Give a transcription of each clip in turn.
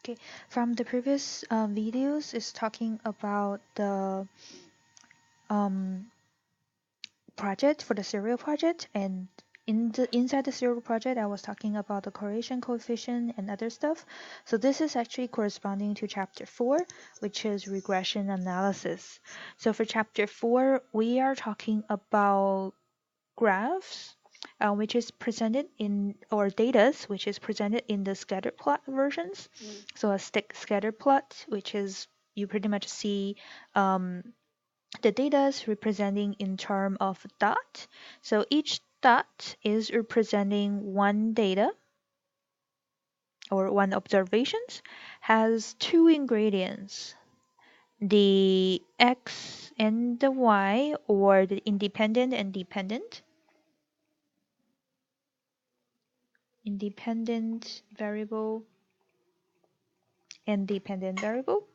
Okay, from the previous videos, is talking about the um, project for the serial project, and inside the serial project, I was talking about the correlation coefficient and other stuff. So this is actually corresponding to chapter 4, which is regression analysis. So for chapter 4, we are talking about graphs, which is presented in, or datas, which is presented in the scatter plot versions. So a scatter plot, which is you pretty much see the data is representing in term of dot. So each dot is representing one data or one observations, has two ingredients, the x and the y, or the independent and dependent. Independent variable and dependent variable.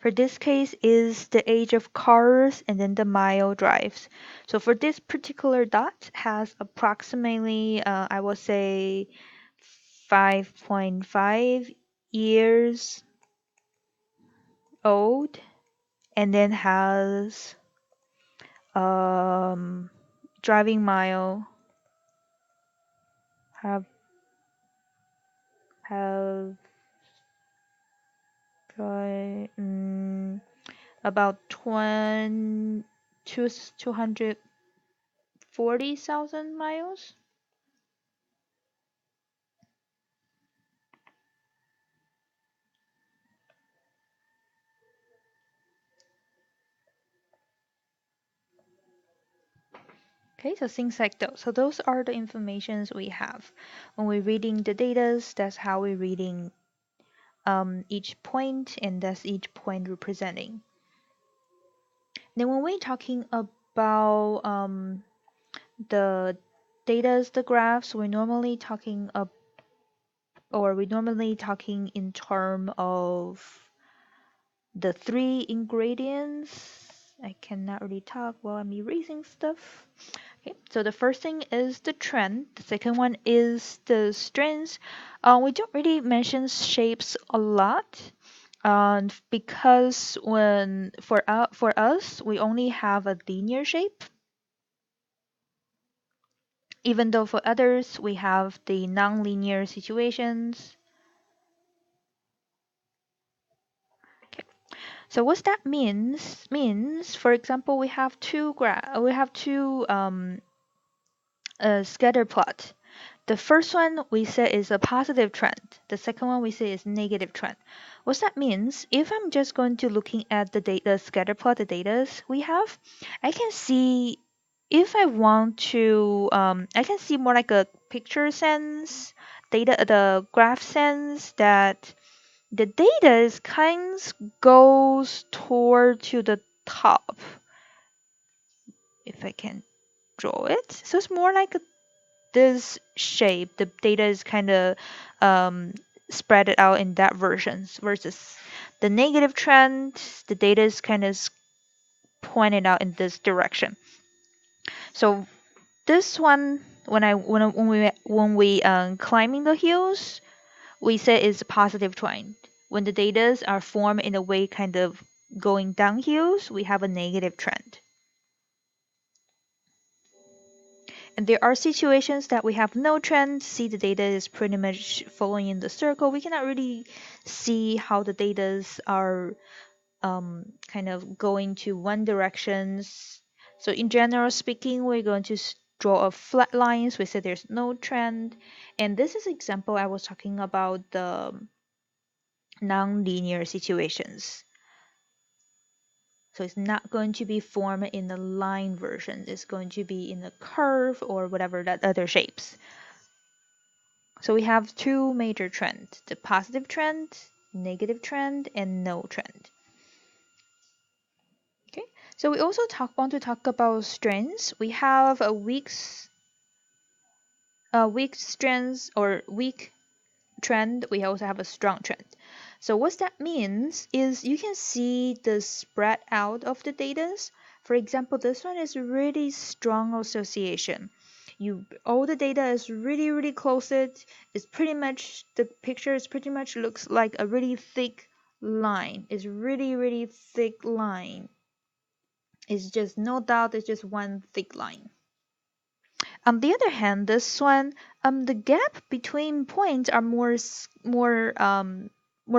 For this case is the age of cars and then the mile drives. So for this particular dot has approximately, I will say 5.5 years old, and then has driving mile have have about 240,000 miles. Okay, so things like those. So those are the informations we have. When we're reading the data, that's how we're reading each point, and that's each point representing. Then when we're talking about the data, the graphs, we're normally talking in term of the three ingredients. I cannot really talk while I'm erasing stuff. Okay, so the first thing is the trend. The second one is the strengths. We don't really mention shapes a lot, because when for us we only have a linear shape. Even though for others we have the non-linear situations. Okay. So what that means, for example, we have two scatter plot. The first one we say is a positive trend. The second one we say is negative trend. What that means, if I'm just going to looking at the data scatter plot, the data we have, I can see if I want to, I can see more like a picture sense, the graph sense that the data is kind of goes toward to the top. If I can draw it, so it's more like this shape. The data is kind of spread it out in that versions versus the negative trend. The data is kind of pointed out in this direction. So this one, when we climbing the hills, we say is a positive trend. When the data are formed in a way kind of going down hills, we have a negative trend. And there are situations that we have no trend, see the data is pretty much following in the circle. We cannot really see how the data are kind of going to one directions. So in general speaking, we're going to draw a flat lines. We say there's no trend. And this is example I was talking about the non-linear situations. So it's not going to be formed in the line version. It's going to be in a curve or whatever that other shapes. So we have two major trends, the positive trend, negative trend, and no trend. Okay, so we also want to talk about strengths. We have a weak strength or weak trend. We also have a strong trend. So what that means is you can see the spread out of the data. For example, this one is really strong association. all the data is really close. It's pretty much the picture is pretty much looks like a really thick line. It's really thick line. It's just no doubt it's just one thick line. On the other hand, this one, the gap between points are more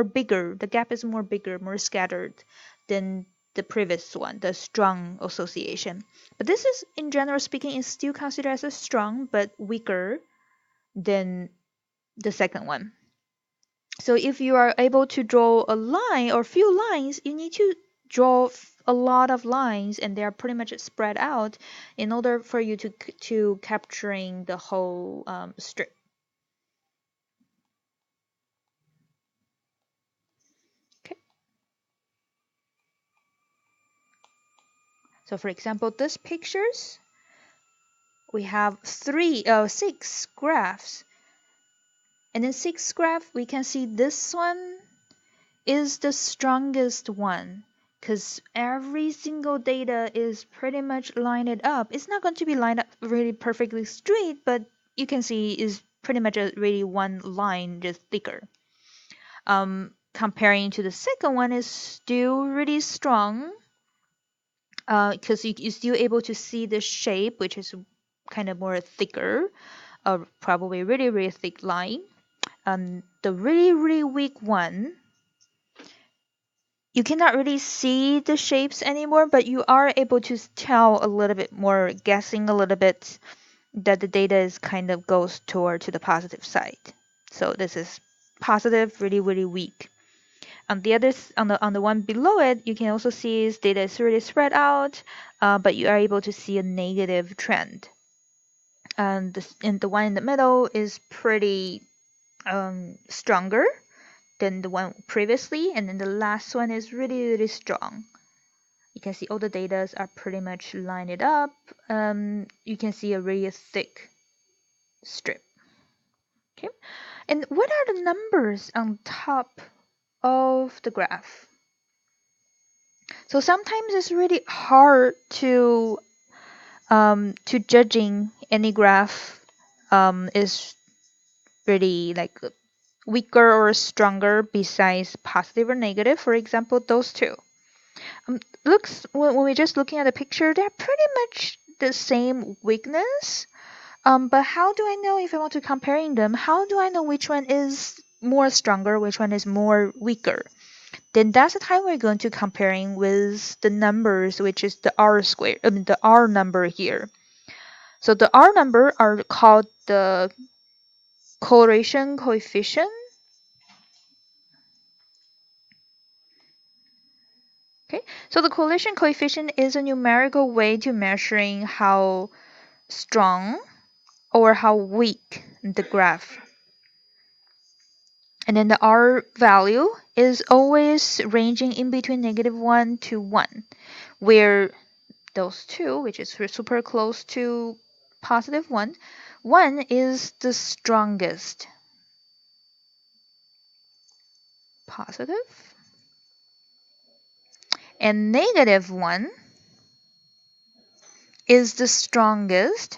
bigger. The gap is more bigger, more scattered than the previous one, the strong association. But this is, in general speaking, is still considered as a strong but weaker than the second one. So if you are able to draw a line or few lines, you need to draw a lot of lines, and they are pretty much spread out in order for you to capturing the whole strip. Okay. So for example, this pictures we have six graphs, and in six graph we can see this one is the strongest one, because every single data is pretty much lined up. It's not going to be lined up really perfectly straight, but you can see is pretty much a really one line, just thicker. Comparing to the second one is still really strong, because you're still able to see the shape, which is kind of more thicker, probably really thick line. The really weak one, you cannot really see the shapes anymore, but you are able to tell a little bit more, guessing a little bit that the data is kind of goes toward to the positive side. So this is positive, really weak. On the other, on the one below it, you can also see is data is really spread out, but you are able to see a negative trend. And the one in the middle is pretty stronger than the one previously, and then the last one is really strong. You can see all the data are pretty much lined up. You can see a really thick strip. Okay, and what are the numbers on top of the graph? So sometimes it's really hard to judging any graph is really like weaker or stronger besides positive or negative. For example, those two. Looks when we're just looking at the picture, they're pretty much the same weakness. But how do I know if I want to comparing them? How do I know which one is more stronger, which one is more weaker? Then that's the time we're going to comparing with the numbers, which is the R square, the R number here. So the R number are called the correlation coefficient. Okay, so the correlation coefficient is a numerical way to measuring how strong or how weak the graph. And then the R value is always ranging in between -1 to 1, where those two, which is super close to +1, 1 is the strongest. Positive. And -1 is the strongest.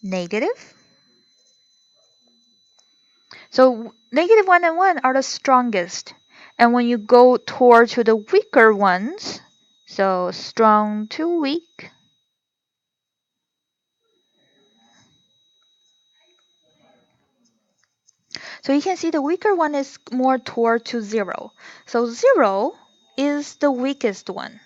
Negative. So -1 and 1 are the strongest. And when you go toward to the weaker ones, so strong to weak, so you can see the weaker one is more toward to 0. So 0 is the weakest one.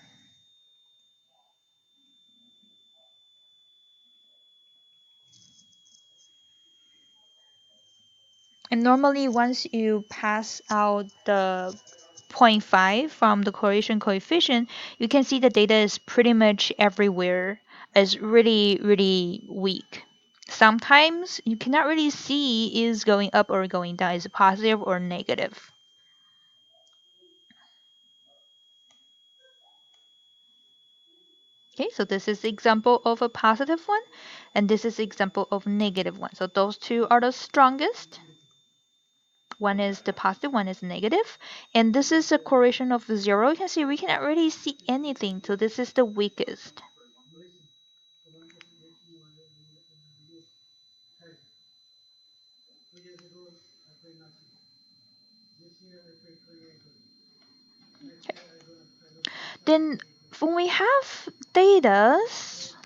And normally once you pass out the 0.5 from the correlation coefficient, you can see the data is pretty much everywhere is really weak. Sometimes you cannot really see is going up or going down, is positive or negative. Okay, so this is the example of a positive one, and this is the example of negative one. So those two are the strongest. One is the positive, one is negative. And this is a correlation of 0. You can see we cannot really see anything. So this is the weakest. Then when we have data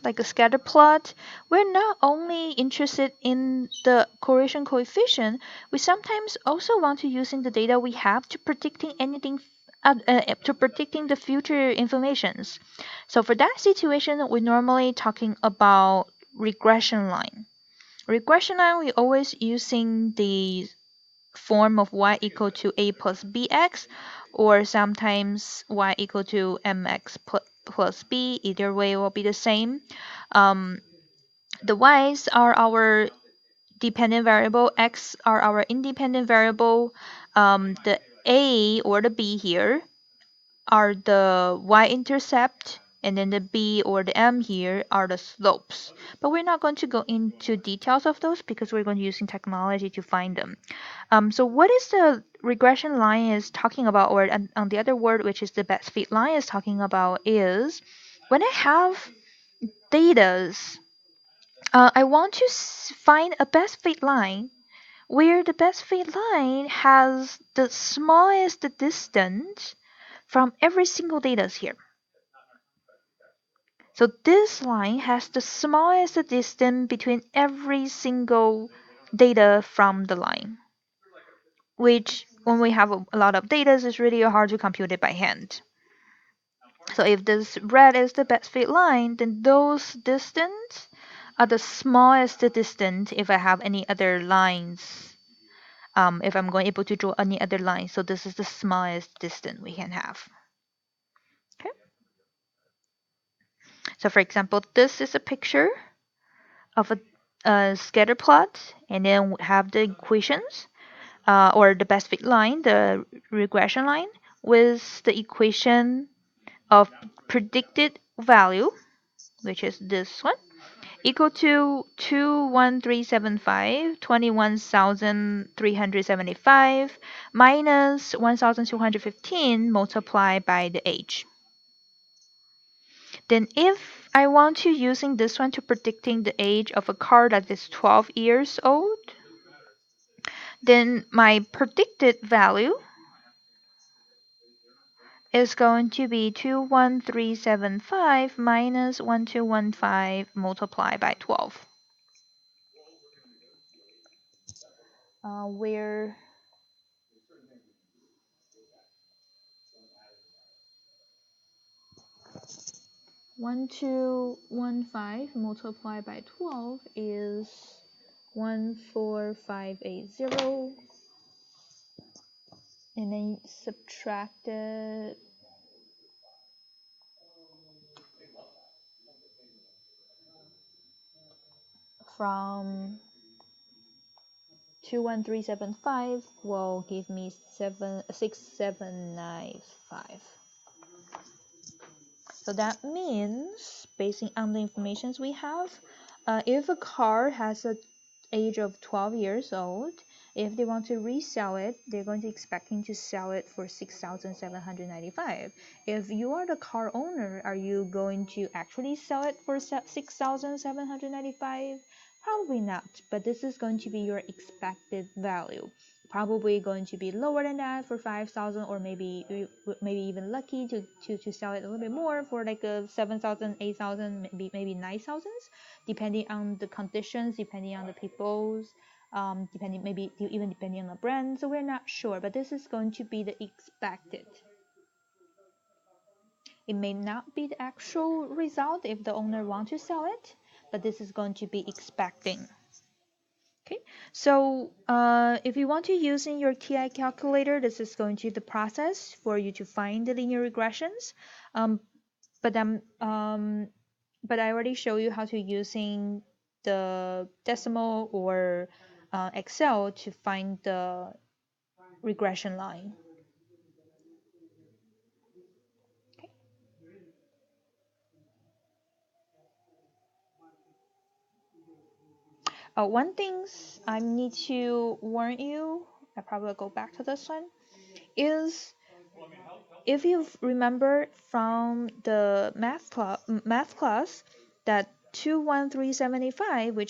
like a scatter plot, we're not only interested in the correlation coefficient, we sometimes also want to using the data we have to predicting anything to predicting the future informations. So for that situation, we're normally talking about regression line. Regression line, we always using the form of y equal to a plus bx, or sometimes y equal to mx plus b. Either way will be the same. Um, the y's are our dependent variable, x are our independent variable. The a or the b here are the y-intercept, and then the b or the m here are the slopes. But we're not going to go into details of those because we're going to using technology to find them. So what is the regression line is talking about, or on the other word, which is the best fit line is talking about, is when I have datas, I want to find a best fit line where the best fit line has the smallest distance from every single data here. So this line has the smallest distance between every single data from the line, which when we have a lot of data, it's really hard to compute it by hand. So if this red is the best fit line, then those distance are the smallest distance if I have any other lines. If I'm going able to draw any other line, so this is the smallest distance we can have. Okay. So for example, this is a picture of a scatter plot, and then we have the equations, or the best fit line, the regression line, with the equation of predicted value, which is this one, equal to 21375, 21,375 minus 1,215 multiplied by the age. Then if I want to using this one to predicting the age of a car that is 12 years old, then my predicted value is going to be 21375 minus 1215 multiplied by 12. Where 1215 multiplied by 12 is 14580, and then subtract it from 21375 will give me 6795. So that means, based on the information we have, if a car has an age of 12 years old, if they want to resell it, they're going to expecting to sell it for 6,795. If you are the car owner, are you going to actually sell it for 6,795? Probably not, but this is going to be your expected value. Probably going to be lower than that for 5,000, or maybe even lucky to sell it a little bit more for like a 7,000, 8,000, maybe 9,000, depending on the conditions, depending on the people's, depending maybe even depending on the brand. So we're not sure, but this is going to be the expected. It may not be the actual result if the owner wants to sell it, but this is going to be expecting. Okay, so if you want to use in your TI calculator, this is going to be the process for you to find the linear regressions. But I already show you how to using the decimal or Excel to find the regression line. One thing I need to warn you, I probably will go back to this one, is if you remember from the math class that 21375, which